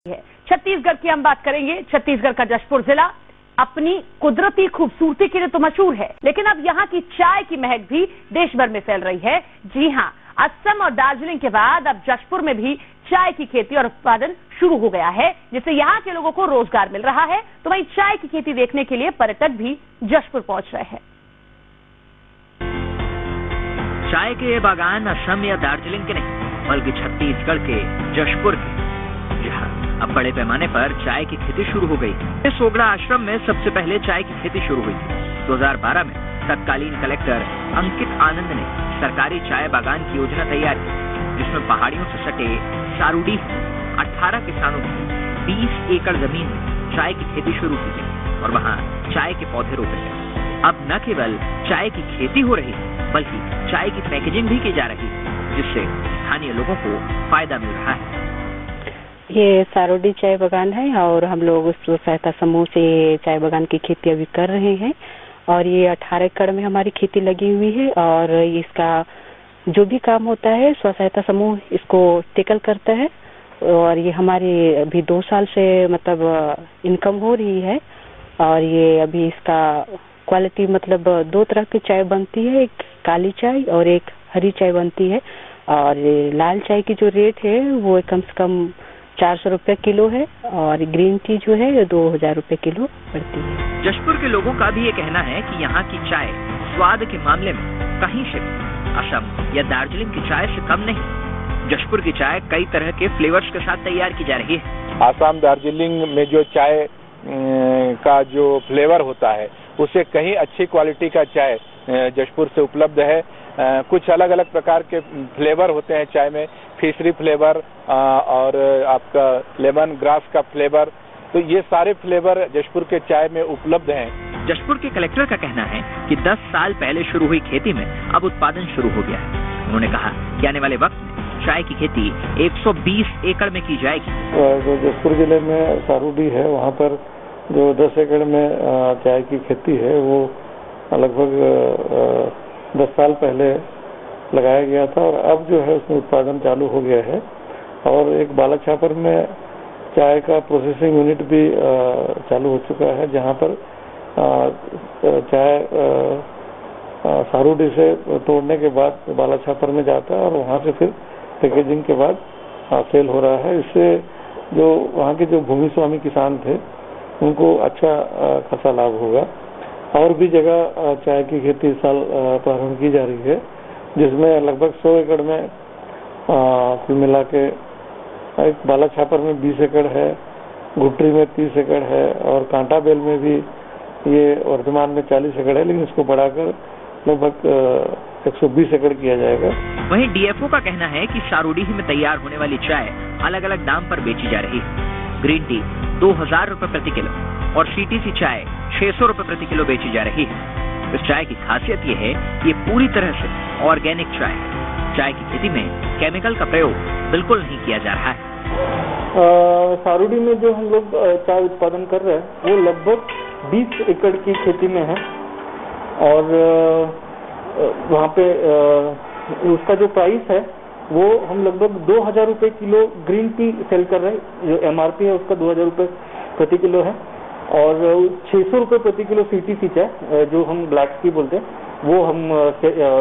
है। छत्तीसगढ़ की हम बात करेंगे। छत्तीसगढ़ का जशपुर जिला अपनी कुदरती खूबसूरती के लिए तो मशहूर है, लेकिन अब यहाँ की चाय की महक भी देश भर में फैल रही है। जी हाँ, असम और दार्जिलिंग के बाद अब जशपुर में भी चाय की खेती और उत्पादन शुरू हो गया है, जिससे यहाँ के लोगों को रोजगार मिल रहा है। तो वहीं चाय की खेती देखने के लिए पर्यटक भी जशपुर पहुंच रहे हैं। चाय के ये बागान असम या दार्जिलिंग के नहीं, बल्कि छत्तीसगढ़ के जशपुर के, जहाँ अब बड़े पैमाने पर चाय की खेती शुरू हो गई। सोगड़ा आश्रम में सबसे पहले चाय की खेती शुरू हुई थी। 2012 में तत्कालीन कलेक्टर अंकित आनंद ने सरकारी चाय बागान की योजना तैयार की, जिसमें पहाड़ियों से सटे सारूडी 18 किसानों की 20 एकड़ जमीन में चाय की खेती शुरू की गई और वहाँ चाय के पौधे रोपे गए। अब न केवल चाय की खेती हो रही है, बल्कि चाय की पैकेजिंग भी की जा रही है, जिससे स्थानीय लोगों को फायदा मिल रहा है। ये सारोडी चाय बागान है और हम लोग उस सहायता समूह से चाय बागान की खेती अभी कर रहे हैं और ये 18 एकड़ में हमारी खेती लगी हुई है और इसका जो भी काम होता है स्व सहायता समूह इसको टेकल करता है और ये हमारी अभी 2 साल से मतलब इनकम हो रही है। और ये अभी इसका क्वालिटी मतलब 2 तरह की चाय बनती है, एक काली चाय और एक हरी चाय बनती है। और लाल चाय की जो रेट है वो कम से कम 400 रुपये किलो है और ग्रीन टी जो है 2000 रुपये किलो पड़ती है। जशपुर के लोगों का भी ये कहना है कि यहाँ की चाय स्वाद के मामले में कहीं से असम या दार्जिलिंग की चाय से कम नहीं। जशपुर की चाय कई तरह के फ्लेवर्स के साथ तैयार की जा रही है। आसाम दार्जिलिंग में जो चाय का जो फ्लेवर होता है उससे कहीं अच्छी क्वालिटी का चाय जशपुर से उपलब्ध है। कुछ अलग अलग प्रकार के फ्लेवर होते हैं चाय में, फिशरी फ्लेवर और आपका लेमन ग्रास का फ्लेवर, तो ये सारे फ्लेवर जशपुर के चाय में उपलब्ध हैं। जशपुर के कलेक्टर का कहना है कि 10 साल पहले शुरू हुई खेती में अब उत्पादन शुरू हो गया है। उन्होंने कहा कि आने वाले वक्त में चाय की खेती 120 एकड़ में की जाएगी। जो जशपुर जिले में सारूडी है वहाँ पर जो 10 एकड़ में चाय की खेती है वो लगभग 10 साल पहले लगाया गया था और अब जो है उसमें उत्पादन चालू हो गया है। और एक बालक छापर में चाय का प्रोसेसिंग यूनिट भी चालू हो चुका है, जहां पर चाय सारूडी से तोड़ने के बाद बालक छापर में जाता है और वहां से फिर पैकेजिंग के बाद सेल हो रहा है। इससे जो वहाँ के जो भूमि स्वामी किसान थे उनको अच्छा खासा लाभ होगा। और भी जगह चाय की खेती इस साल प्रारंभ की जा रही है, जिसमें लगभग 100 एकड़ में कुल मिला के एक बालक छापर में 20 एकड़ है, गुट्री में 30 एकड़ है और कांटा बेल में भी ये वर्तमान में 40 एकड़ है, लेकिन इसको बढ़ाकर लगभग 120 एकड़ किया जाएगा। वहीं डीएफओ का कहना है कि सारूडी में तैयार होने वाली चाय अलग अलग दाम पर बेची जा रही है। ग्रीन टी 2000 रुपये प्रति किलो और सीटीसी चाय 600 रुपये प्रति किलो बेची जा रही है। इस चाय की खासियत ये है कि ये पूरी तरह से ऑर्गेनिक चाय है। चाय की खेती में केमिकल का प्रयोग बिल्कुल नहीं किया जा रहा है। सारूडी में जो हम लोग चाय उत्पादन कर रहे हैं वो लगभग 20 एकड़ की खेती में है और वहाँ पे उसका जो प्राइस है वो हम लगभग 2000 रुपये किलो ग्रीन टी सेल कर रहे हैं। जो एमआरपी है उसका 2000 रुपये प्रति किलो है और 600 रुपये प्रति किलो सीटीसी चाय जो हम ब्लैक टी बोलते हैं वो हम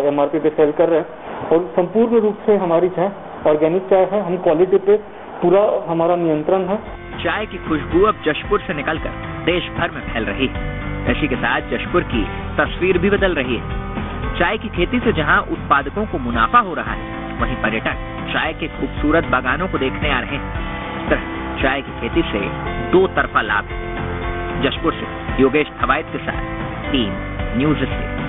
एमआरपी पे सेल कर रहे हैं। और संपूर्ण रूप से हमारी चाय ऑर्गेनिक चाय है, हम क्वालिटी पे पूरा हमारा नियंत्रण है। चाय की खुशबू अब जशपुर से निकलकर देश भर में फैल रही है। इसी के साथ जशपुर की तस्वीर भी बदल रही है। चाय की खेती से जहां उत्पादकों को मुनाफा हो रहा है, वहीं पर्यटक चाय के खूबसूरत बागानों को देखने आ रहे हैं। इस तरह चाय की खेती से 2 तरफा लाभ है। जशपुर से योगेश थवायत के साथ टीम न्यूज़ से।